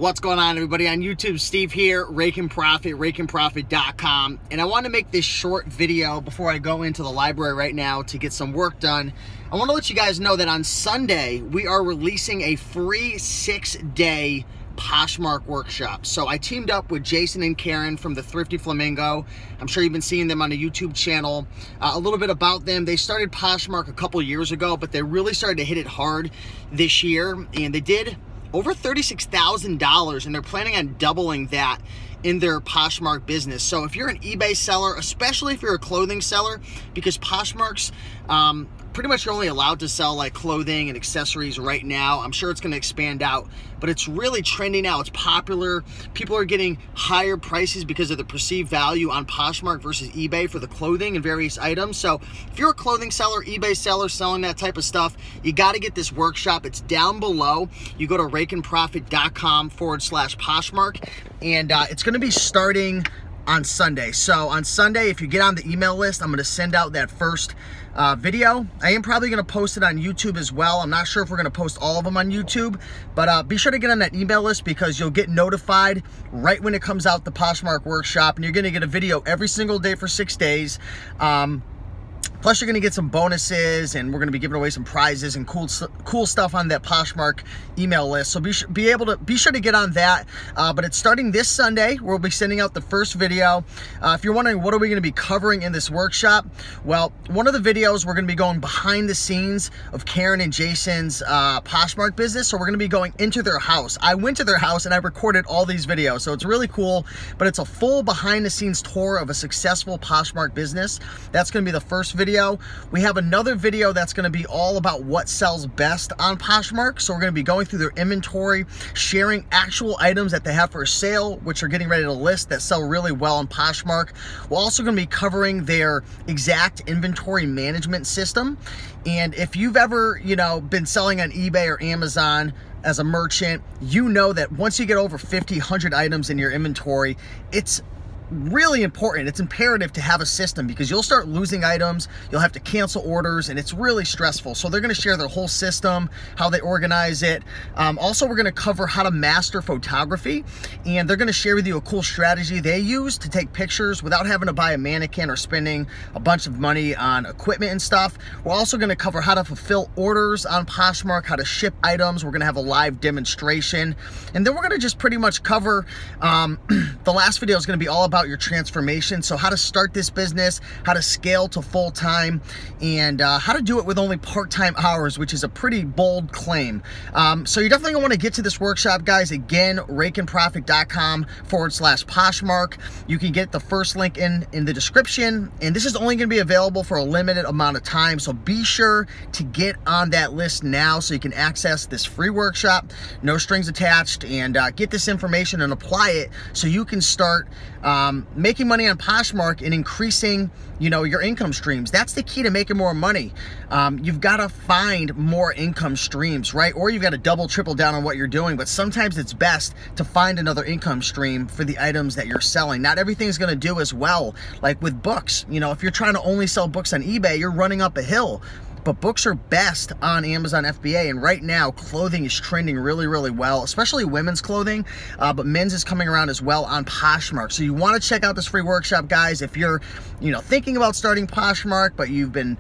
What's going on, everybody? On YouTube, Steve here, Rake and Profit, rakeandprofit.com. And I want to make this short video before I go into the library right now to get some work done. I want to let you guys know that on Sunday, we are releasing a free 6-day Poshmark workshop. So I teamed up with Jason and Karen from the Thrifty Flamingo. I'm sure you've been seeing them on the YouTube channel. A little bit about them. They started Poshmark a couple years ago, but they really started to hit it hard this year. And they did over $36,000, and they're planning on doubling that in their Poshmark business. So if you're an eBay seller, especially if you're a clothing seller, because Poshmark's pretty much you're only allowed to sell like clothing and accessories right now. I'm sure it's going to expand out, but it's really trendy now. It's popular. People are getting higher prices because of the perceived value on Poshmark versus eBay for the clothing and various items. So if you're a clothing seller, eBay seller, selling that type of stuff, you got to get this workshop. It's down below. You go to rakeandprofit.com/Poshmark, and it's going to be starting on Sunday. So on Sunday, if you get on the email list, I'm going to send out that first video. I am probably going to post it on YouTube as well. I'm not sure if we're going to post all of them on YouTube, but be sure to get on that email list because you'll get notified right when it comes out, the Poshmark workshop, and you're going to get a video every single day for 6 days. Plus, you're going to get some bonuses, and we're going to be giving away some prizes and cool stuff on that Poshmark email list. So be sure to get on that. But it's starting this Sunday. We'll be sending out the first video. If you're wondering what are we going to be covering in this workshop, well, one of the videos we're going to be going behind the scenes of Karen and Jason's Poshmark business. So we're going to be going into their house. I went to their house and I recorded all these videos. So it's really cool. But it's a full behind the scenes tour of a successful Poshmark business. That's going to be the first video. We have another video that's going to be all about what sells best on Poshmark. So we're going to be going through their inventory, sharing actual items that they have for sale, which are getting ready to list, that sell really well on Poshmark. We're also going to be covering their exact inventory management system. And if you've ever, been selling on eBay or Amazon as a merchant, you know that once you get over 50, 100 items in your inventory, it's really important. It's imperative to have a system because you'll start losing items, you'll have to cancel orders, and it's really stressful. So they're going to share their whole system, how they organize it. Also, we're going to cover how to master photography, and they're going to share with you a cool strategy they use to take pictures without having to buy a mannequin or spending a bunch of money on equipment and stuff. We're also going to cover how to fulfill orders on Poshmark, how to ship items. We're going to have a live demonstration, and then we're going to just pretty much cover the last video is going to be all about your transformation. So how to start this business, how to scale to full-time, and how to do it with only part-time hours, which is a pretty bold claim. So you're definitely gonna want to get to this workshop, guys. Again, rakeandprofit.com/Poshmark. You can get the first link in the description, and this is only going to be available for a limited amount of time. So be sure to get on that list now so you can access this free workshop, no strings attached, and get this information and apply it so you can start making money on Poshmark and increasing, your income streams. That's the key to making more money. You've got to find more income streams, right? Or you've got to double, triple down on what you're doing. But sometimes it's best to find another income stream for the items that you're selling. Not everything's going to do as well. Like with books, if you're trying to only sell books on eBay, you're running up a hill. But books are best on Amazon FBA, and right now clothing is trending really, really well, especially women's clothing, but men's is coming around as well on Poshmark. So you want to check out this free workshop, guys. If you're, thinking about starting Poshmark, but you've been,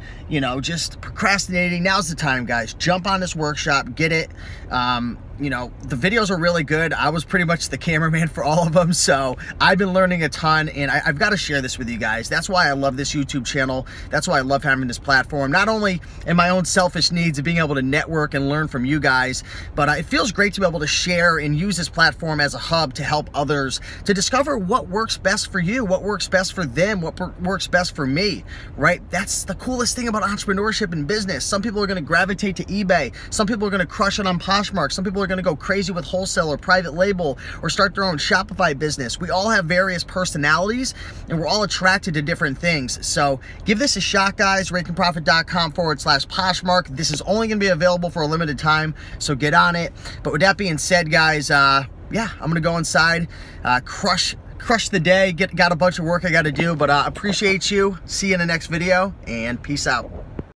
just procrastinating, now's the time, guys. Jump on this workshop, get it. The videos are really good. I was pretty much the cameraman for all of them, so I've been learning a ton, and I've got to share this with you guys. That's why I love this YouTube channel. That's why I love having this platform. Not only in my own selfish needs of being able to network and learn from you guys, but it feels great to be able to share and use this platform as a hub to help others to discover what works best for you, what works best for them, what works best for me, right? That's the coolest thing about entrepreneurship and business. Some people are going to gravitate to eBay. Some people are going to crush it on Poshmark. Some people are going to go crazy with wholesale or private label or start their own Shopify business. We all have various personalities, and we're all attracted to different things. So give this a shot, guys. rakeandprofit.com/Poshmark. This is only going to be available for a limited time, so get on it. But with that being said, guys, yeah, I'm going to go inside, crush the day. Got a bunch of work I got to do, but appreciate you. See you in the next video, and peace out.